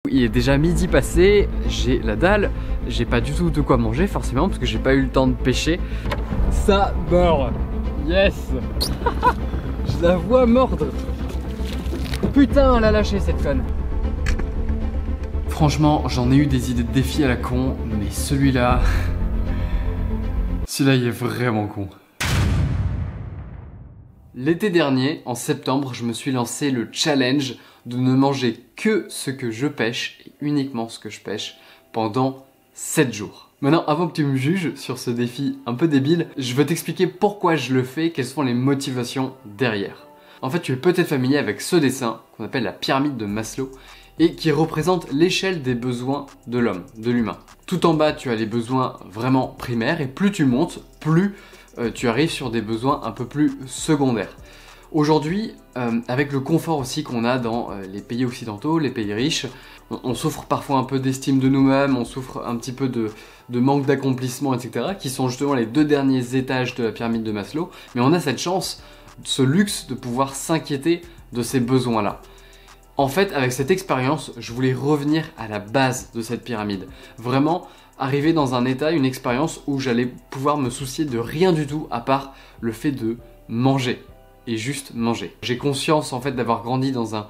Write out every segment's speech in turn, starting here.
Il est déjà midi passé, j'ai la dalle, j'ai pas du tout de quoi manger forcément parce que j'ai pas eu le temps de pêcher. Ça mord. Yes. Je la vois mordre. Putain, elle a lâché cette conne. Franchement, j'en ai eu des idées de défis à la con, mais celui-là... celui-là il est vraiment con. L'été dernier, en septembre, je me suis lancé le challenge de ne manger que ce que je pêche, et uniquement ce que je pêche, pendant 7 jours. Maintenant, avant que tu me juges sur ce défi un peu débile, je veux t'expliquer pourquoi je le fais, quelles sont les motivations derrière. En fait, tu es peut-être familier avec ce dessin, qu'on appelle la pyramide de Maslow, et qui représente l'échelle des besoins de l'homme, de l'humain. Tout en bas, tu as les besoins vraiment primaires, et plus tu montes, plus tu arrives sur des besoins un peu plus secondaires. Aujourd'hui, avec le confort aussi qu'on a dans les pays occidentaux, les pays riches, on souffre parfois un peu d'estime de nous-mêmes, on souffre un petit peu de manque d'accomplissement, etc., qui sont justement les deux derniers étages de la pyramide de Maslow, mais on a cette chance, ce luxe de pouvoir s'inquiéter de ces besoins-là. En fait, avec cette expérience, je voulais revenir à la base de cette pyramide. Vraiment, arriver dans un état, une expérience où j'allais pouvoir me soucier de rien du tout à part le fait de manger. Et juste manger. J'ai conscience en fait d'avoir grandi dans un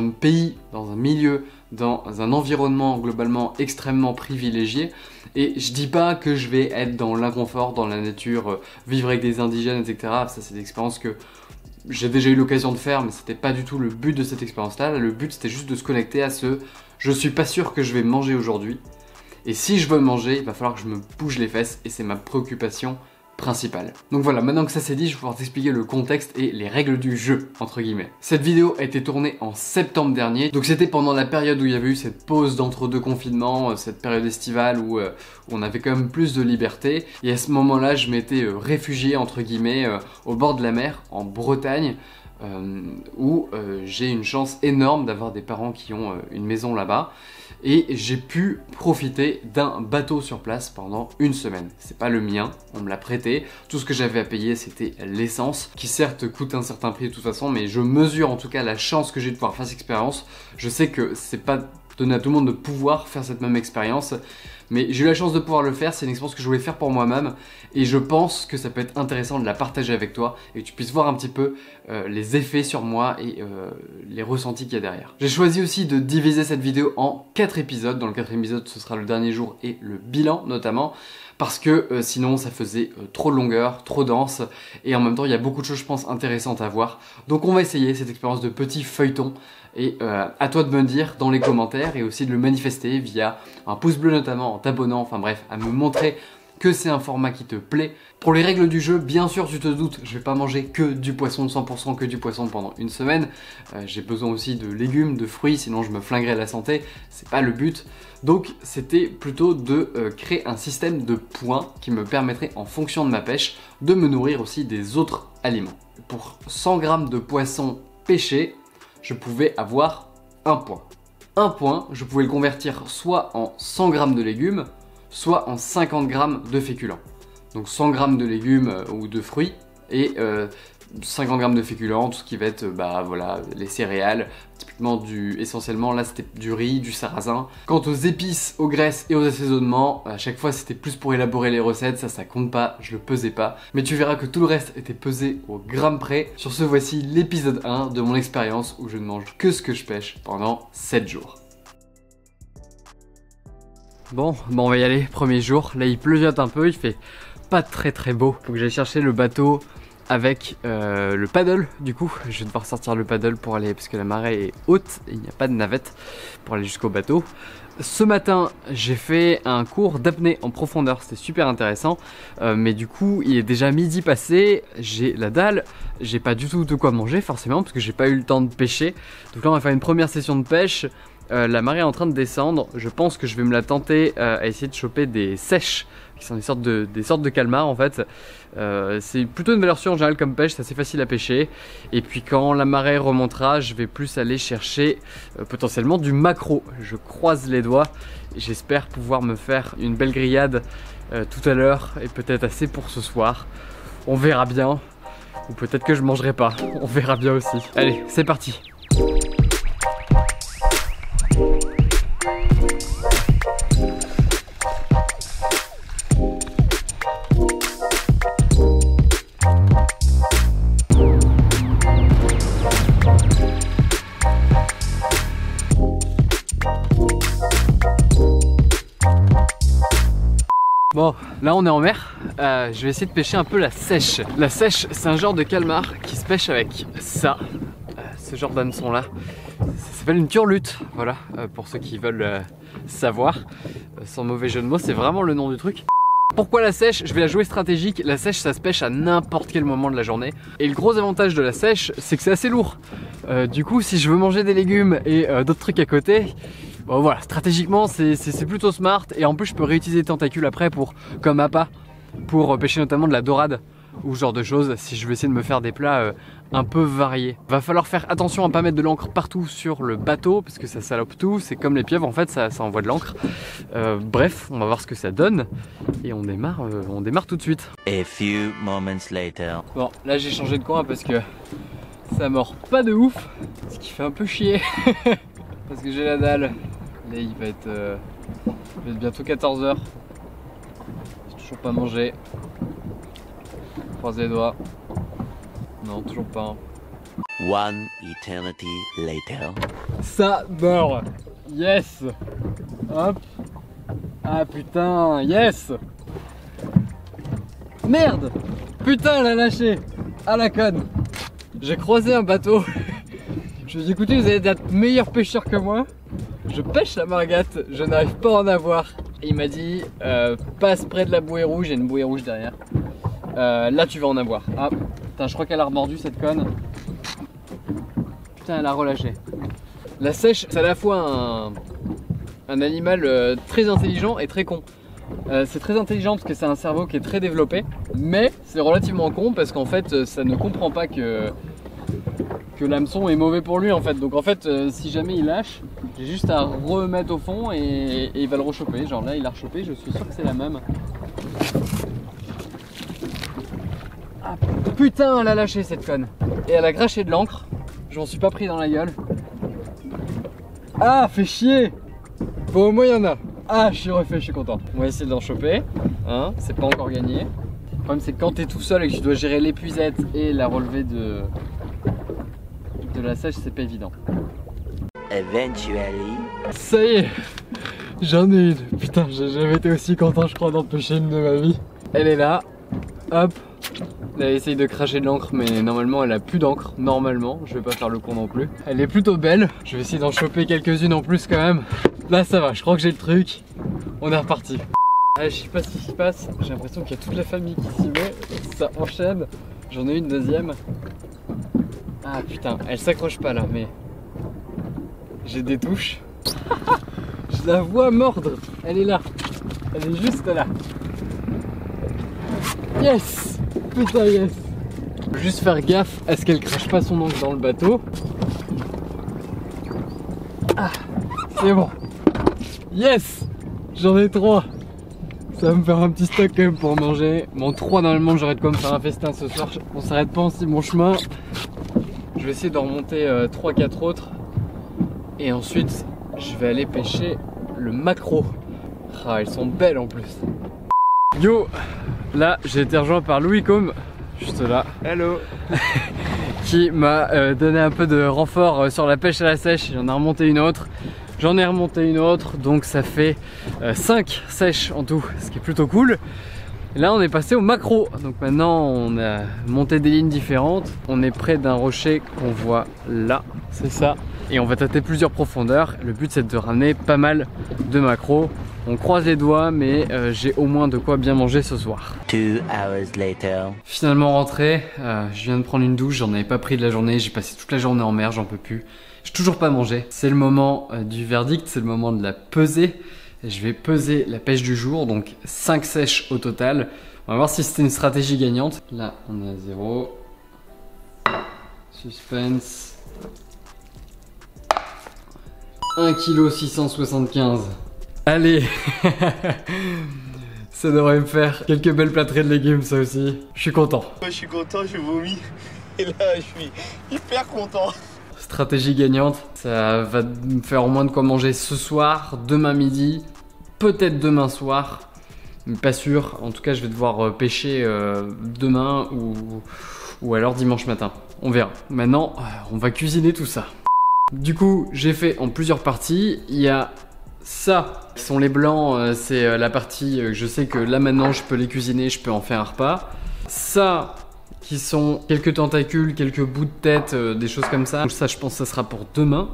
pays, dans un milieu, dans un environnement globalement extrêmement privilégié. Et je dis pas que je vais être dans l'inconfort, dans la nature, vivre avec des indigènes, etc. Ça c'est des expériences que j'ai déjà eu l'occasion de faire, mais c'était pas du tout le but de cette expérience-là. Le but c'était juste de se connecter à ce « je suis pas sûr que je vais manger aujourd'hui ». Et si je veux manger, il va falloir que je me bouge les fesses et c'est ma préoccupation principale. Donc voilà, maintenant que ça c'est dit, je vais pouvoir t'expliquer le contexte et les règles du jeu, entre guillemets. Cette vidéo a été tournée en septembre dernier, donc c'était pendant la période où il y avait eu cette pause d'entre-deux confinements, cette période estivale où on avait quand même plus de liberté. Et à ce moment-là, je m'étais réfugié, entre guillemets, au bord de la mer, en Bretagne, où j'ai une chance énorme d'avoir des parents qui ont une maison là-bas. Et j'ai pu profiter d'un bateau sur place pendant une semaine. C'est pas le mien, on me l'a prêté. Tout ce que j'avais à payer, c'était l'essence, qui certes coûte un certain prix de toute façon, mais je mesure en tout cas la chance que j'ai de pouvoir faire cette expérience. Je sais que c'est pas donné à tout le monde de pouvoir faire cette même expérience, mais j'ai eu la chance de pouvoir le faire. C'est une expérience que je voulais faire pour moi-même et je pense que ça peut être intéressant de la partager avec toi et que tu puisses voir un petit peu les effets sur moi et les ressentis qu'il y a derrière. J'ai choisi aussi de diviser cette vidéo en 4 épisodes. Dans le 4e épisode, ce sera le dernier jour et le bilan notamment, parce que sinon ça faisait trop de longueur, trop dense, et en même temps il y a beaucoup de choses je pense intéressantes à voir. Donc on va essayer cette expérience de petit feuilleton, et à toi de me dire dans les commentaires et aussi de le manifester via un pouce bleu notamment, en t'abonnant, enfin bref, à me montrer que c'est un format qui te plaît. Pour les règles du jeu, bien sûr tu te doutes, je vais pas manger que du poisson, 100% que du poisson pendant une semaine. J'ai besoin aussi de légumes, de fruits, sinon je me flinguerais la santé, c'est pas le but. Donc c'était plutôt de créer un système de points qui me permettrait en fonction de ma pêche de me nourrir aussi des autres aliments. Pour 100 g de poisson pêché, je pouvais avoir un point. Un point, je pouvais le convertir soit en 100 g de légumes, soit en 50 g de féculents. Donc 100 g de légumes ou de fruits et 50 g de féculents, tout ce qui va être voilà, les céréales, typiquement essentiellement là c'était du riz, du sarrasin. Quant aux épices, aux graisses et aux assaisonnements, à chaque fois c'était plus pour élaborer les recettes, ça compte pas, je le pesais pas. Mais tu verras que tout le reste était pesé au gramme près. Sur ce, voici l'épisode 1 de mon expérience où je ne mange que ce que je pêche pendant 7 jours. Bon, on va y aller, premier jour. Là il pleuviote un peu, il fait pas très beau. Faut que j'aille chercher le bateau avec le paddle. Du coup je vais devoir sortir le paddle pour aller, parce que la marée est haute et il n'y a pas de navette pour aller jusqu'au bateau. Ce matin j'ai fait un cours d'apnée en profondeur, c'était super intéressant, mais du coup il est déjà midi passé, j'ai la dalle, j'ai pas du tout de quoi manger forcément parce que j'ai pas eu le temps de pêcher. Donc là on va faire une première session de pêche. La marée est en train de descendre, je pense que je vais me la tenter à essayer de choper des sèches qui sont des sortes de calmars en fait. C'est plutôt une valeur sûre en général comme pêche, c'est assez facile à pêcher. Et puis quand la marée remontera, je vais plus aller chercher potentiellement du maquereau. Je croise les doigts, j'espère pouvoir me faire une belle grillade tout à l'heure et peut-être assez pour ce soir. On verra bien, ou peut-être que je mangerai pas, on verra bien aussi. Allez, c'est parti. Bon, là on est en mer, je vais essayer de pêcher un peu la sèche. La sèche, c'est un genre de calmar qui se pêche avec ça, ce genre d'hameçon là. Ça s'appelle une turlute, voilà, pour ceux qui veulent savoir. Sans mauvais jeu de mots, c'est vraiment le nom du truc. Pourquoi la sèche? Je vais la jouer stratégique. La sèche, ça se pêche à n'importe quel moment de la journée. Et le gros avantage de la sèche, c'est que c'est assez lourd. Du coup, si je veux manger des légumes et d'autres trucs à côté, bon voilà, stratégiquement, c'est plutôt smart. Et en plus, je peux réutiliser les tentacules après comme appât pour pêcher notamment de la dorade ou ce genre de choses si je veux essayer de me faire des plats un peu variés. Va falloir faire attention à pas mettre de l'encre partout sur le bateau parce que ça salope tout, c'est comme les pieuvres en fait, ça envoie de l'encre. Bref, on va voir ce que ça donne et on démarre tout de suite. A few moments later. Bon, là j'ai changé de coin parce que ça mord pas de ouf, ce qui fait un peu chier parce que j'ai la dalle. Là il va être bientôt 14 h. J'ai toujours pas mangé. Croise les doigts. Non, toujours pas. One eternity later. Ça mord. Yes. Hop. Ah putain, yes. Merde. Putain, elle a lâché. À la conne. J'ai croisé un bateau. Je me suis dit, écoutez, vous allez être meilleurs pêcheurs que moi. Je pêche la margate, je n'arrive pas à en avoir. Et il m'a dit, passe près de la bouée rouge, il y a une bouée rouge derrière. Là tu vas en avoir. Ah putain, je crois qu'elle a remordu cette conne. Putain, elle a relâché. La sèche, c'est à la fois un animal très intelligent et très con. C'est très intelligent parce que c'est un cerveau qui est très développé, mais c'est relativement con parce qu'en fait ça ne comprend pas que l'hameçon est mauvais pour lui en fait. Donc en fait si jamais il lâche, j'ai juste à remettre au fond et il va le rechoper. Genre là il a rechopé, je suis sûr que c'est la même. Ah putain, elle a lâché cette conne. Et elle a craché de l'encre. Je m'en suis pas pris dans la gueule. Ah, fait chier. Bon, au moins il y en a. Ah, je suis refait, je suis content. On va essayer d'en choper. Hein, c'est pas encore gagné. Le problème c'est que quand t'es tout seul et que tu dois gérer l'épuisette et la relevée de la sèche, c'est pas évident. Eventually. Ça y est, j'en ai une. Putain, j'ai jamais été aussi content, je crois, d'en pêcher une de ma vie. Elle est là. Hop. Elle essaye de cracher de l'encre, mais normalement elle a plus d'encre. Normalement, je vais pas faire le con non plus. Elle est plutôt belle. Je vais essayer d'en choper quelques-unes en plus quand même. Là ça va, je crois que j'ai le truc. On est reparti. Allez, je sais pas ce qui se passe. J'ai l'impression qu'il y a toute la famille qui s'y met. Ça enchaîne. J'en ai une deuxième. Ah putain, elle s'accroche pas là, mais j'ai des touches. Je la vois mordre. Elle est là. Elle est juste là. Yes! Putain yes! Faut juste faire gaffe à ce qu'elle crache pas son encre dans le bateau. Ah! C'est bon! Yes! J'en ai 3! Ça va me faire un petit stock quand même pour manger. Bon, 3 normalement j'aurais de quoi me faire un festin ce soir. On s'arrête pas en si bon chemin. Je vais essayer d'en remonter 3-4 autres. Et ensuite, je vais aller pêcher le maquereau. Ah, elles sont belles en plus. Yo! Là, j'ai été rejoint par Louis Combe, juste là. Hello. Qui m'a donné un peu de renfort sur la pêche à la sèche. Il en a remonté une autre. J'en ai remonté une autre. Donc ça fait 5 sèches en tout, ce qui est plutôt cool. Et là, on est passé au maquereau. Donc maintenant, on a monté des lignes différentes. On est près d'un rocher qu'on voit là. C'est ça. Et on va tâter plusieurs profondeurs. Le but, c'est de ramener pas mal de maquereaux. On croise les doigts, mais j'ai au moins de quoi bien manger ce soir. 2 hours later. Finalement rentré, je viens de prendre une douche, j'en avais pas pris de la journée, j'ai passé toute la journée en mer, j'en peux plus. J'ai toujours pas mangé. C'est le moment du verdict, c'est le moment de la pesée. Je vais peser la pêche du jour, donc 5 sèches au total. On va voir si c'était une stratégie gagnante. Là, on est à 0. Suspense. 1,675 kg. Allez. Ça devrait me faire quelques belles plâtrées de légumes, ça aussi. Je suis content. Je suis content, je vomis. Et là, je suis hyper content. Stratégie gagnante. Ça va me faire au moins de quoi manger ce soir, demain midi, peut-être demain soir. Mais pas sûr. En tout cas, je vais devoir pêcher demain ou alors dimanche matin. On verra. Maintenant, on va cuisiner tout ça. Du coup, j'ai fait en plusieurs parties. Il y a Ça, qui sont les blancs, c'est la partie, je sais que là maintenant je peux les cuisiner, je peux en faire un repas. Ça, qui sont quelques tentacules, quelques bouts de tête, des choses comme ça. Donc ça, je pense que ça sera pour demain.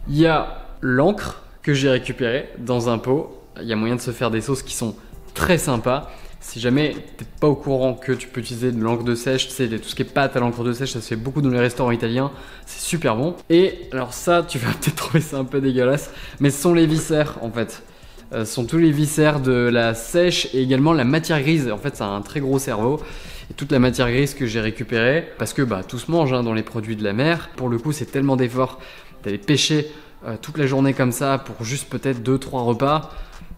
Il y a l'encre que j'ai récupérée dans un pot. Il y a moyen de se faire des sauces qui sont très sympas. Si jamais t'es pas au courant que tu peux utiliser de l'encre de sèche, tu sais, tout ce qui est pâte à l'encre de sèche, ça se fait beaucoup dans les restaurants italiens, c'est super bon. Et alors ça, tu vas peut-être trouver ça un peu dégueulasse, mais ce sont les viscères en fait. Ce sont tous les viscères de la sèche et également la matière grise. En fait, ça a un très gros cerveau. Et toute la matière grise que j'ai récupérée, parce que bah, tout se mange hein, dans les produits de la mer. Pour le coup, c'est tellement d'efforts d'aller pêcher toute la journée comme ça pour juste peut-être 2-3 repas.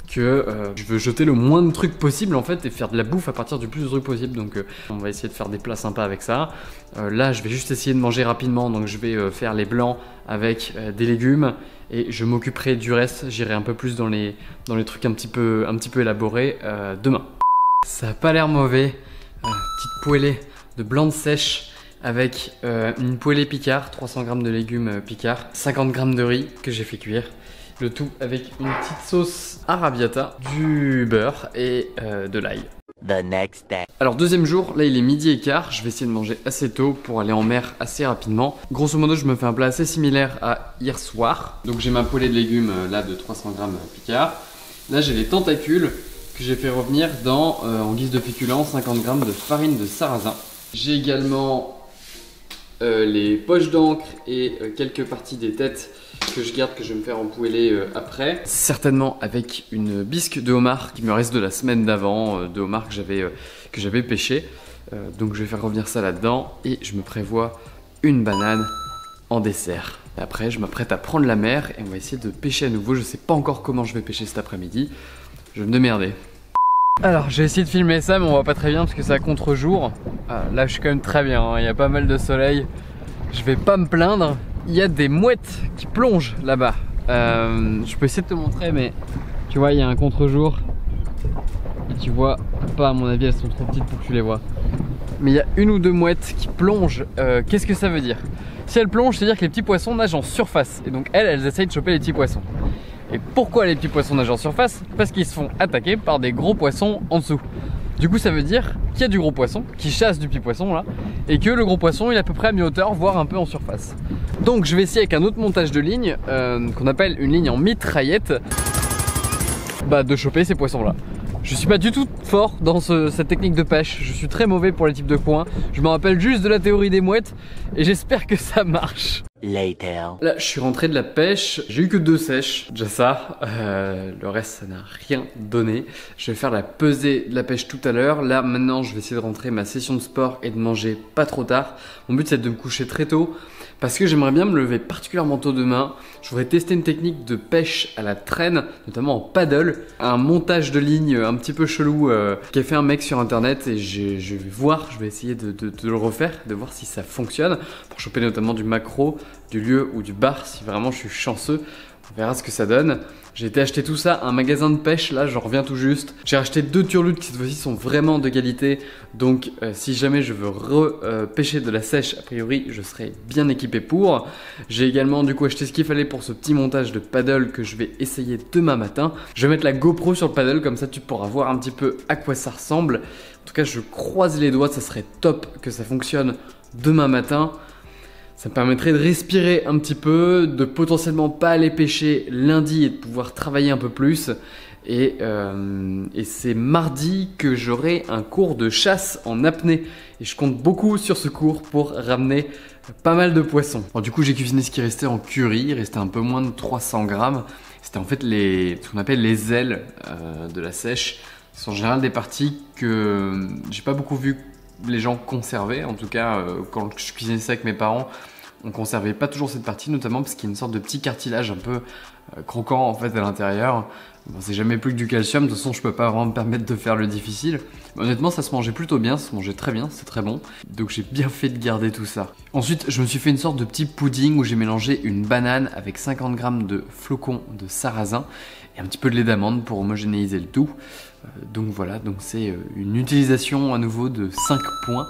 Que je veux jeter le moins de trucs possible en fait et faire de la bouffe à partir du plus de trucs possible. Donc on va essayer de faire des plats sympas avec ça. Là je vais juste essayer de manger rapidement, donc je vais faire les blancs avec des légumes et je m'occuperai du reste. J'irai un peu plus dans les trucs un petit peu élaborés demain. Ça a pas l'air mauvais. Petite poêlée de blanc de sèche avec une poêlée Picard, 300 g de légumes Picard, 50 g de riz que j'ai fait cuire. Le tout avec une petite sauce arrabbiata, du beurre et de l'ail. The next day. Alors deuxième jour, là il est 12h15, je vais essayer de manger assez tôt pour aller en mer assez rapidement. Grosso modo je me fais un plat assez similaire à hier soir. Donc j'ai ma poêlée de légumes là de 300 g Picard. Là j'ai les tentacules que j'ai fait revenir dans, en guise de féculents, 50 g de farine de sarrasin. J'ai également les poches d'encre et quelques parties des têtes que je garde, que je vais me faire empoueller après. Certainement avec une bisque de homard qui me reste de la semaine d'avant, de homard que j'avais pêché. Donc je vais faire revenir ça là-dedans et je me prévois une banane en dessert. Et après je m'apprête à prendre la mer et on va essayer de pêcher à nouveau. Je sais pas encore comment je vais pêcher cet après-midi. Je vais me démerder. Alors j'ai essayé de filmer ça mais on voit pas très bien parce que c'est à contre-jour. Là je suis quand même très bien, hein. Il y a pas mal de soleil. Je vais pas me plaindre. Il y a des mouettes qui plongent là-bas. Je peux essayer de te montrer mais tu vois il y a un contre-jour. Et tu vois pas, à mon avis elles sont trop petites pour que tu les vois. Mais il y a une ou deux mouettes qui plongent. Qu'est-ce que ça veut dire? Si elles plongent, c'est-à-dire que les petits poissons nagent en surface. Et donc elles essayent de choper les petits poissons. Et pourquoi les petits poissons nagent en surface? Parce qu'ils se font attaquer par des gros poissons en dessous. Du coup ça veut dire qu'il y a du gros poisson qui chasse du petit poisson là, et que le gros poisson il est à peu près à mi-hauteur, voire un peu en surface. Donc je vais essayer avec un autre montage de ligne qu'on appelle une ligne en mitraillette, de choper ces poissons là. Je suis pas du tout fort dans cette technique de pêche, je suis très mauvais pour les types de coins. Je me rappelle juste de la théorie des mouettes et j'espère que ça marche. Later. Là je suis rentré de la pêche, j'ai eu que 2 sèches, déjà ça, le reste ça n'a rien donné. Je vais faire la pesée de la pêche tout à l'heure. Là maintenant je vais essayer de rentrer ma session de sport et de manger pas trop tard. Mon but c'est de me coucher très tôt parce que j'aimerais bien me lever particulièrement tôt demain. Je voudrais tester une technique de pêche à la traîne, notamment en paddle, un montage de ligne un petit peu chelou qu'a fait un mec sur internet et je vais voir, je vais essayer de le refaire, de voir si ça fonctionne pour choper notamment du maquereau, du lieu ou du bar si vraiment je suis chanceux. On verra ce que ça donne. J'ai été acheter tout ça à un magasin de pêche, là j'en reviens tout juste. J'ai acheté 2 turlutes qui cette fois-ci sont vraiment de qualité. Donc si jamais je veux pêcher de la sèche, a priori je serai bien équipé pour. J'ai également du coup acheté ce qu'il fallait pour ce petit montage de paddle que je vais essayer demain matin. Je vais mettre la GoPro sur le paddle, comme ça tu pourras voir un petit peu à quoi ça ressemble. En tout cas je croise les doigts, ça serait top que ça fonctionne demain matin. Ça me permettrait de respirer un petit peu, de potentiellement pas aller pêcher lundi et de pouvoir travailler un peu plus. Et c'est mardi que j'aurai un cours de chasse en apnée. Et je compte beaucoup sur ce cours pour ramener pas mal de poissons. Alors, du coup j'ai cuisiné ce qui restait en curry, il restait un peu moins de 300 grammes. C'était en fait ce qu'on appelle les ailes de la sèche. Ce sont en général des parties que j'ai pas beaucoup vu les gens conserver. En tout cas quand je cuisinais ça avec mes parents, on conservait pas toujours cette partie, notamment parce qu'il y a une sorte de petit cartilage un peu croquant en fait à l'intérieur. Bon, c'est jamais plus que du calcium, de toute façon je peux pas vraiment me permettre de faire le difficile. Mais honnêtement ça se mangeait plutôt bien, ça se mangeait très bien, c'est très bon. Donc j'ai bien fait de garder tout ça. Ensuite je me suis fait une sorte de petit pudding où j'ai mélangé une banane avec 50 g de flocons de sarrasin et un petit peu de lait d'amande pour homogénéiser le tout. Donc voilà, donc c'est une utilisation à nouveau de 5 points.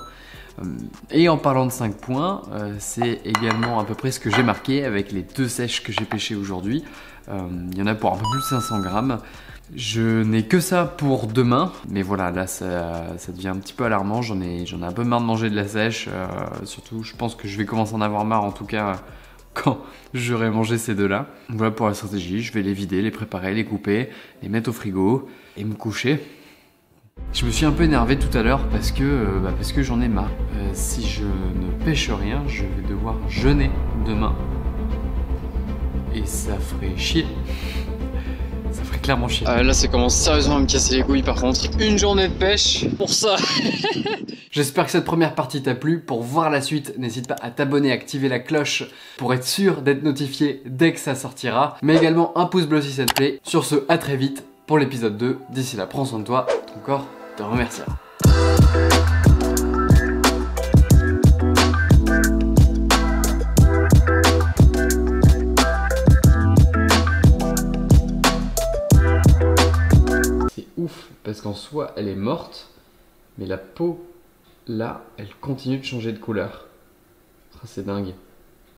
Et en parlant de 5 points, c'est également à peu près ce que j'ai marqué avec les 2 sèches que j'ai pêchées aujourd'hui. Il y en a pour un peu plus de 500 grammes. Je n'ai que ça pour demain, mais voilà, là ça devient un petit peu alarmant. J'en ai un peu marre de manger de la sèche. Surtout, je pense que je vais commencer à en avoir marre, en tout cas quand j'aurai mangé ces 2-là. Voilà pour la stratégie. Je vais les vider, les préparer, les couper, les mettre au frigo et me coucher. Je me suis un peu énervé tout à l'heure parce que j'en ai marre. Si je ne pêche rien, je vais devoir jeûner demain. Et ça ferait chier. Ça ferait clairement chier. Là, ça commence sérieusement à me casser les couilles par contre. Une journée de pêche pour ça. J'espère que cette première partie t'a plu. Pour voir la suite, n'hésite pas à t'abonner, à activer la cloche pour être sûr d'être notifié dès que ça sortira. Mais également un pouce bleu si ça te plaît. Sur ce, à très vite pour l'épisode 2. D'ici là, prends soin de toi. Ton corps te remerciera. C'est ouf parce qu'en soi elle est morte, mais la peau là elle continue de changer de couleur. C'est dingue.